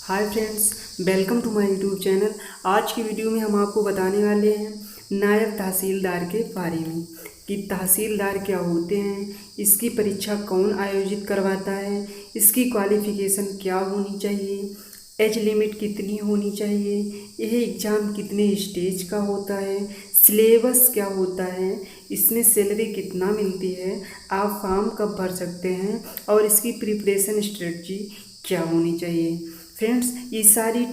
Hi friends, welcome to my YouTube channel. आज की video में हम आपको बताने वाले हैं नायब तहसीलदार के बारे में कि तहसीलदार क्या होते हैं, इसकी परीक्षा कौन आयोजित करवाता है, इसकी क्वालिफ़िकेशन क्या होनी चाहिए, एज लिमिट कितनी होनी चाहिए, यह एग्ज़ाम कितने स्टेज का होता है, सिलेबस क्या होता है, इसमें सैलरी कितना मिलती है, आप फॉर्म कब भर सकते हैं और इसकी प्रिपरेशन स्ट्रेटजी क्या होनी चाहिए। फ्रेंड्स, ये सारी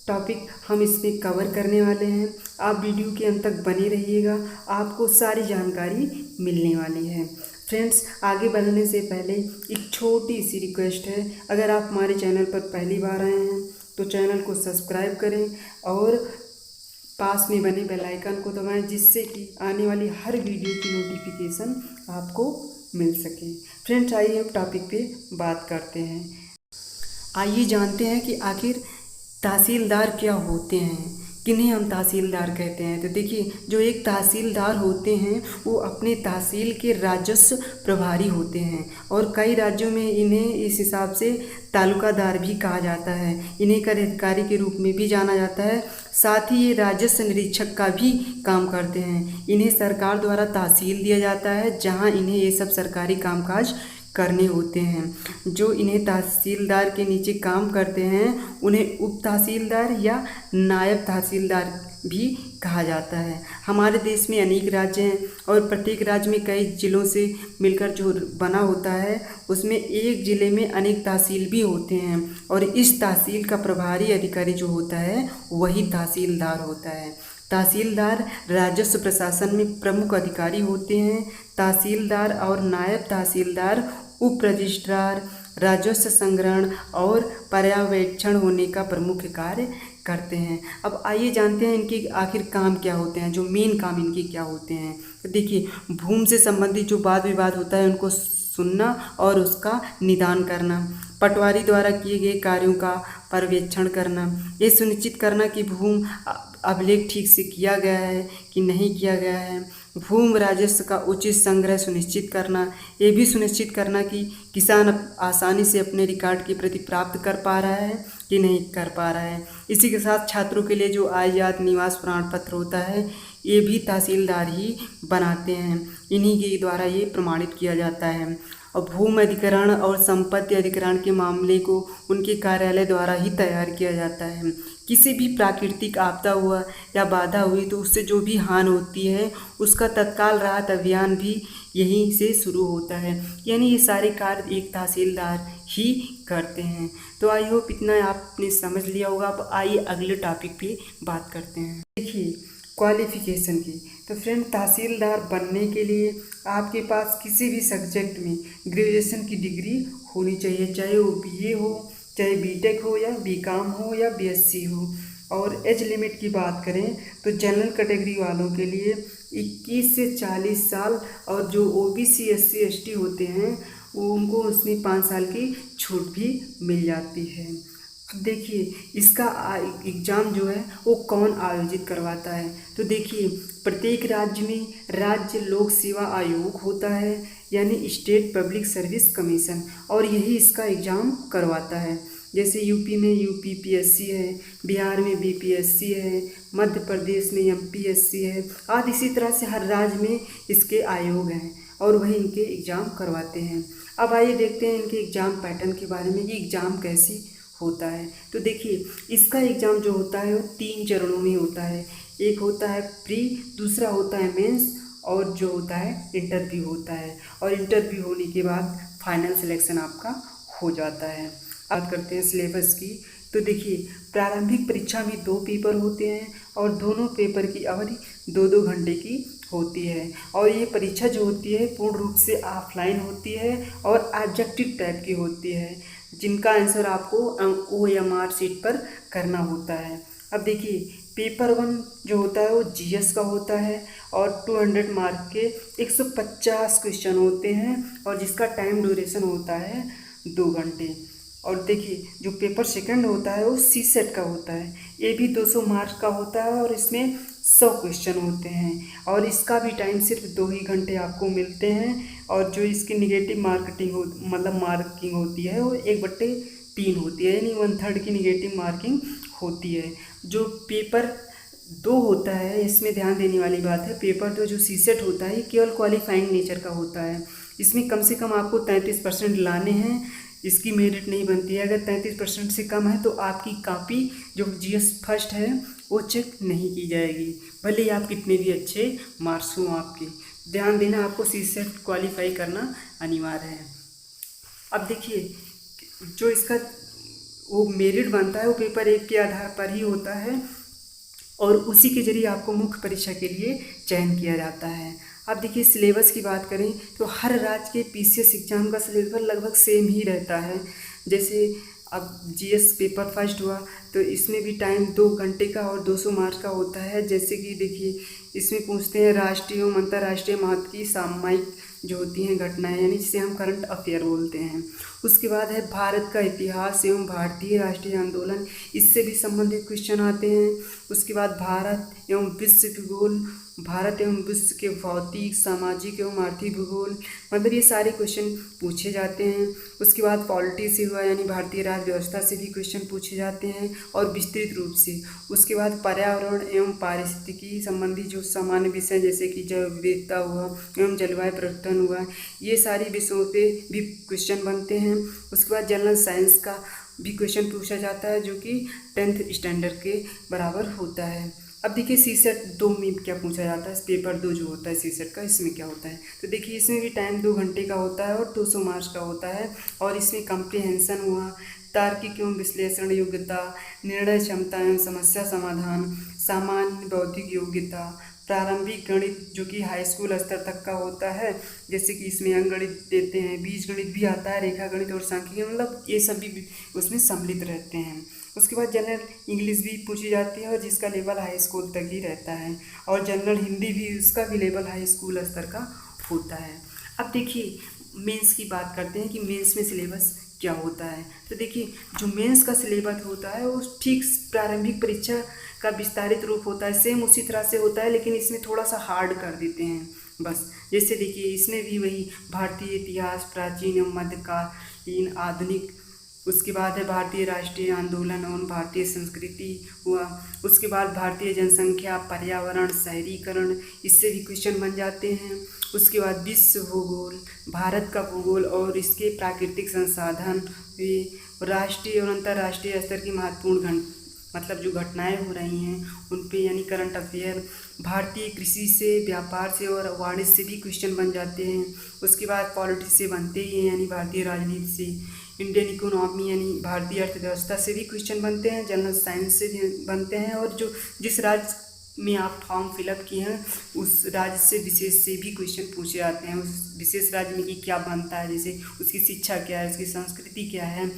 टॉपिक हम इसमें कवर करने वाले हैं। आप वीडियो के अंत तक बने रहिएगा, आपको सारी जानकारी मिलने वाली है। फ्रेंड्स, आगे बढ़ने से पहले एक छोटी सी रिक्वेस्ट है, अगर आप हमारे चैनल पर पहली बार आए हैं तो चैनल को सब्सक्राइब करें और पास में बने बेल आइकन को दबाएं, जिससे कि आने वाली हर वीडियो की नोटिफिकेशन आपको मिल सके। फ्रेंड्स, आइए अब टॉपिक पे बात करते हैं। आइए जानते हैं कि आखिर तहसीलदार क्या होते हैं, किन्हें हम तहसीलदार कहते हैं। तो देखिए, जो एक तहसीलदार होते हैं वो अपने तहसील के राजस्व प्रभारी होते हैं और कई राज्यों में इन्हें इस हिसाब से तालुकादार भी कहा जाता है। इन्हें कर अधिकारी के रूप में भी जाना जाता है। साथ ही ये राजस्व निरीक्षक का भी काम करते हैं। इन्हें सरकार द्वारा तहसील दिया जाता है, जहां इन्हें ये सब सरकारी कामकाज करने होते हैं। जो इन्हें तहसीलदार के नीचे काम करते हैं उन्हें उप तहसीलदार या नायब तहसीलदार भी कहा जाता है। हमारे देश में अनेक राज्य हैं और प्रत्येक राज्य में कई ज़िलों से मिलकर जो बना होता है उसमें एक ज़िले में अनेक तहसील भी होते हैं और इस तहसील का प्रभारी अधिकारी जो होता है वही तहसीलदार होता है। तहसीलदार राजस्व प्रशासन में प्रमुख अधिकारी होते हैं। तहसीलदार और नायब तहसीलदार उप रजिस्ट्रार, राजस्व संग्रहण और पर्यवेक्षण होने का प्रमुख कार्य करते हैं। अब आइए जानते हैं इनके आखिर काम क्या होते हैं, जो मेन काम इनके क्या होते हैं। तो देखिए, भूमि से संबंधित जो वाद विवाद होता है उनको सुनना और उसका निदान करना, पटवारी द्वारा किए गए कार्यों का पर्यवेक्षण करना, ये सुनिश्चित करना कि भूमि अभिलेख ठीक से किया गया है कि नहीं किया गया है, भूमि राजस्व का उचित संग्रह सुनिश्चित करना, ये भी सुनिश्चित करना कि किसान आसानी से अपने रिकॉर्ड की प्रति प्राप्त कर पा रहा है कि नहीं कर पा रहा है। इसी के साथ छात्रों के लिए जो आय जात निवास प्रमाण पत्र होता है ये भी तहसीलदार ही बनाते हैं, इन्हीं के द्वारा ये प्रमाणित किया जाता है। और भूमि अधिग्रहण और संपत्ति अधिग्रहण के मामले को उनके कार्यालय द्वारा ही तैयार किया जाता है। किसी भी प्राकृतिक आपदा हुआ या बाधा हुई तो उससे जो भी हानि होती है उसका तत्काल राहत अभियान भी यहीं से शुरू होता है। यानी ये सारे कार्य एक तहसीलदार ही करते हैं। तो आई होप इतना आपने समझ लिया होगा। अब आइए अगले टॉपिक पे बात करते हैं। देखिए, क्वालिफ़िकेशन की। तो फ्रेंड, तहसीलदार बनने के लिए आपके पास किसी भी सब्जेक्ट में ग्रेजुएशन की डिग्री होनी चाहिए, चाहे वो बीए हो, चाहे बीटेक हो या बीकॉम हो या बीएससी हो। और एज लिमिट की बात करें तो जनरल कैटेगरी वालों के लिए 21 से 40 साल और जो ओबीसी एससी एसटी होते हैं वो उनको उसमें 5 साल की छूट भी मिल जाती है। अब देखिए, इसका एग्ज़ाम जो है वो कौन आयोजित करवाता है। तो देखिए, प्रत्येक राज्य में राज्य लोक सेवा आयोग होता है, यानी स्टेट पब्लिक सर्विस कमीशन, और यही इसका एग्ज़ाम करवाता है। जैसे यूपी में यूपीपीएससी है, बिहार में बीपीएससी है, मध्य प्रदेश में एमपीएससी है, आदि इसी तरह से हर राज्य में इसके आयोग हैं और वही इनके एग्ज़ाम करवाते हैं। अब आइए देखते हैं इनके एग्ज़ाम पैटर्न के बारे में कि एग्ज़ाम कैसी होता है। तो देखिए, इसका एग्ज़ाम जो होता है वो 3 चरणों में होता है। एक होता है प्री, दूसरा होता है मेंस और जो होता है इंटरव्यू होता है। और इंटरव्यू होने के बाद फाइनल सिलेक्शन आपका हो जाता है। बात करते हैं सिलेबस की। तो देखिए, प्रारंभिक परीक्षा में 2 पेपर होते हैं और दोनों पेपर की अवधि 2-2 घंटे की होती है। और ये परीक्षा जो होती है पूर्ण रूप से ऑफलाइन होती है और ऑब्जेक्टिव टाइप की होती है, जिनका आंसर आपको OMR शीट पर करना होता है। अब देखिए, पेपर 1 जो होता है वो जीएस का होता है और 200 मार्क के 150 क्वेश्चन होते हैं और जिसका टाइम ड्यूरेशन होता है 2 घंटे। और देखिए, जो पेपर सेकंड होता है वो सीसेट का होता है, ये भी 200 मार्क्स का होता है और इसमें 100 क्वेश्चन होते हैं और इसका भी टाइम सिर्फ 2 ही घंटे आपको मिलते हैं। और जो इसकी निगेटिव मार्किंग होती है वो 1/3 3 होती है, यानी 1/3 की निगेटिव मार्किंग होती है। जो पेपर 2 होता है, इसमें ध्यान देने वाली बात है, पेपर 2 जो सीसेट होता है ये केवल क्वालिफाइंग नेचर का होता है। इसमें कम से कम आपको 33% लाने हैं, इसकी मेरिट नहीं बनती है। अगर 33% से कम है तो आपकी कॉपी जो जीएस फर्स्ट है वो चेक नहीं की जाएगी, भले ही आप कितने भी अच्छे मार्क्स हों आपके। ध्यान देना, आपको सीसेट क्वालिफाई करना अनिवार्य है। अब देखिए, जो इसका वो मेरिट बनता है वो पेपर 1 के आधार पर ही होता है और उसी के जरिए आपको मुख्य परीक्षा के लिए चयन किया जाता है। अब देखिए, सिलेबस की बात करें तो हर राज्य के पीसीएस एग्ज़ाम का सिलेबस लगभग सेम ही रहता है। जैसे अब जीएस पेपर फर्स्ट हुआ तो इसमें भी टाइम 2 घंटे का और 200 मार्क्स का होता है। जैसे कि देखिए, इसमें पूछते हैं राष्ट्रीय एवं अंतर्राष्ट्रीय महत्व की सामयिक जो होती हैं घटनाएं, यानी जिसे हम करंट अफेयर बोलते हैं। उसके बाद है भारत का इतिहास एवं भारतीय राष्ट्रीय आंदोलन, इससे भी संबंधित क्वेश्चन आते हैं। उसके बाद भारत एवं विश्व भूगोल, भारत एवं विश्व के भौतिक, सामाजिक एवं आर्थिक भूगोल, मतलब ये सारे क्वेश्चन पूछे जाते हैं। उसके बाद पॉलिटी से हुआ, यानी भारतीय राज्य व्यवस्था से भी क्वेश्चन पूछे जाते हैं और विस्तृत रूप से। उसके बाद पर्यावरण एवं पारिस्थितिकी संबंधी जो सामान्य विषय जैसे कि जैव विविधता हुआ एवं जलवायु परिवर्तन हुआ, ये सारी विषयों पे भी क्वेश्चन बनते हैं। उसके बाद जनरल साइंस का भी क्वेश्चन पूछा जाता है जो कि 10th स्टैंडर्ड के बराबर होता है। अब देखिए, सीसेट 2 में क्या पूछा जाता है, पेपर 2 जो होता है सीसेट का, इसमें क्या होता है। तो देखिए, इसमें भी टाइम 2 घंटे का होता है और 200 मार्क्स का होता है। और इसमें कम्प्रीहेंशन हुआ, तार्किक एवं विश्लेषण योग्यता, निर्णय क्षमता एवं समस्या समाधान, सामान्य बौद्धिक योग्यता, प्रारंभिक गणित जो कि हाई स्कूल स्तर तक का होता है, जैसे कि इसमें अंकगणित देते हैं, बीजगणित भी आता है, रेखा गणित और सांख्यिकी, मतलब ये सभी उसमें सम्मिलित रहते हैं। उसके बाद जनरल इंग्लिश भी पूछी जाती है और जिसका लेवल हाई स्कूल तक ही रहता है। और जनरल हिंदी भी, उसका भी लेवल हाई स्कूल स्तर का होता है। अब देखिए, मेंस की बात करते हैं कि मेंस में सिलेबस क्या होता है। तो देखिए, जो मेंस का सिलेबस होता है वो ठीक प्रारंभिक परीक्षा का विस्तारित रूप होता है, सेम उसी तरह से होता है, लेकिन इसमें थोड़ा सा हार्ड कर देते हैं बस। जैसे देखिए, इसमें भी वही भारतीय इतिहास, प्राचीन एवं मध्यकालीन, आधुनिक, उसके बाद है भारतीय राष्ट्रीय आंदोलन और भारतीय संस्कृति हुआ। उसके बाद भारतीय जनसंख्या, पर्यावरण, शहरीकरण, इससे भी क्वेश्चन बन जाते हैं। उसके बाद विश्व भूगोल, भारत का भूगोल और इसके प्राकृतिक संसाधन, राष्ट्रीय और अंतर्राष्ट्रीय स्तर की महत्वपूर्ण मतलब जो घटनाएं हो रही हैं उन पे, यानी करंट अफेयर, भारतीय कृषि से, व्यापार से और वाणिज्य से भी क्वेश्चन बन जाते हैं। उसके बाद पॉलिटिक्स से बनते ही हैं, यानी भारतीय राजनीति से, इंडियन इकोनॉमी यानी भारतीय अर्थव्यवस्था से भी क्वेश्चन बनते हैं, जनरल साइंस से भी बनते हैं, और जो जिस राज्य में आप फॉर्म फिलअप किए हैं उस राज्य से विशेष से भी क्वेश्चन पूछे जाते हैं। उस विशेष राज्य में कि क्या बनता है, जैसे उसकी शिक्षा क्या है, उसकी संस्कृति क्या है,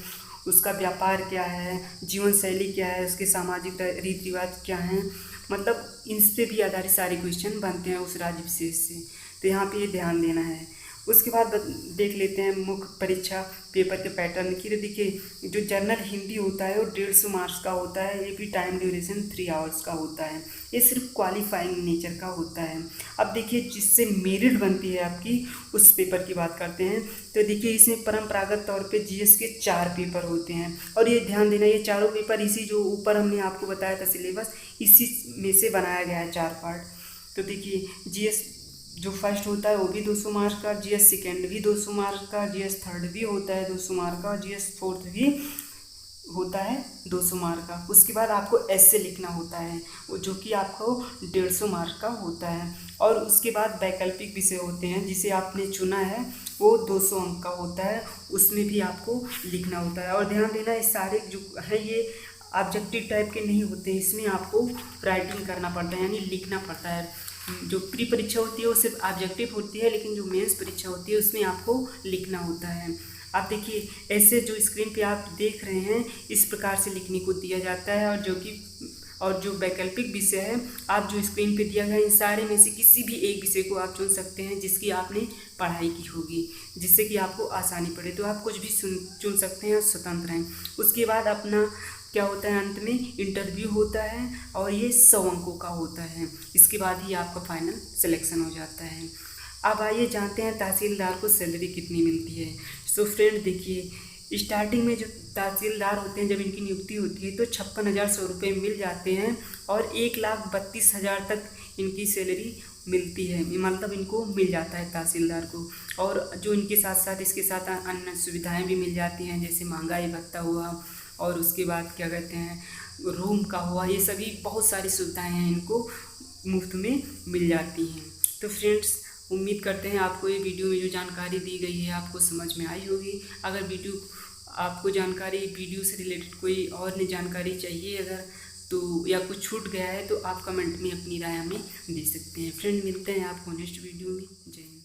उसका व्यापार क्या है, जीवन शैली क्या है, उसके सामाजिक रीति रिवाज क्या हैं, मतलब इन पे भी आधारित सारे क्वेश्चन बनते हैं उस राज्य विशेष से। तो यहाँ पे ये ध्यान देना है। उसके बाद देख लेते हैं मुख्य परीक्षा पेपर के पैटर्न की। देखिए, जो जनरल हिंदी होता है वो 150 मार्क्स का होता है, ये भी टाइम ड्यूरेशन 3 आवर्स का होता है, ये सिर्फ क्वालिफाइंग नेचर का होता है। अब देखिए, जिससे मेरिट बनती है आपकी, उस पेपर की बात करते हैं। तो देखिए, इसमें परंपरागत तौर पे जीएस के 4 पेपर होते हैं, और ये ध्यान देना, ये चारों पेपर इसी जो ऊपर हमने आपको बताया था सिलेबस, इसी में से बनाया गया है 4 पार्ट। तो देखिए, जीएस जो फर्स्ट होता है वो भी 200 मार्क्स का, जीएस सेकेंड भी 200 मार्क्स का, जीएस थर्ड भी होता है 200 मार्क्स का, जीएस फोर्थ भी होता है 200 मार्क्स का। उसके बाद आपको ऐसे लिखना होता है वो, जो कि आपको 150 मार्क्स का होता है। और उसके बाद वैकल्पिक विषय होते हैं, जिसे आपने चुना है वो 200 अंक का होता है, उसमें भी आपको लिखना होता है। और ध्यान देना, इस सारे जो है ये ऑब्जेक्टिव टाइप के नहीं होते, इसमें आपको राइटिंग करना पड़ता है, यानी लिखना पड़ता है। जो प्री परीक्षा होती है वो सिर्फ ऑब्जेक्टिव होती है, लेकिन जो मेंस परीक्षा होती है उसमें आपको लिखना होता है। आप देखिए, ऐसे जो स्क्रीन पे आप देख रहे हैं इस प्रकार से लिखने को दिया जाता है, और जो वैकल्पिक विषय है, आप जो स्क्रीन पे दिया गया इन सारे में से किसी भी एक विषय को आप चुन सकते हैं जिसकी आपने पढ़ाई की होगी, जिससे कि आपको आसानी पड़े। तो आप कुछ भी चुन सकते हैं, स्वतंत्र हैं। उसके बाद अपना क्या होता है, अंत में इंटरव्यू होता है, और ये 100 अंकों का होता है। इसके बाद ही आपका फाइनल सिलेक्शन हो जाता है। अब आइए जानते हैं तहसीलदार को सैलरी कितनी मिलती है। सो फ्रेंड देखिए, स्टार्टिंग में जो तहसीलदार होते हैं, जब इनकी नियुक्ति होती है तो 56,100 रुपये मिल जाते हैं और 1,32,000 तक इनकी सैलरी मिलती है, मतलब इनको मिल जाता है तहसीलदार को। और जो इनके साथ साथ इसके साथ अन्य सुविधाएं भी मिल जाती हैं, जैसे महंगाई भत्ता हुआ और उसके बाद क्या कहते हैं रूम का हुआ, ये सभी बहुत सारी सुविधाएं हैं इनको मुफ्त में मिल जाती हैं। तो फ्रेंड्स, उम्मीद करते हैं आपको ये वीडियो में जो जानकारी दी गई है आपको समझ में आई होगी। अगर आपको जानकारी वीडियो से रिलेटेड कोई और नई जानकारी चाहिए अगर तो, या कुछ छूट गया है तो आप कमेंट में अपनी राय हमें दे सकते हैं। फ्रेंड, मिलते हैं आपको नेक्स्ट वीडियो में। जय हिंद।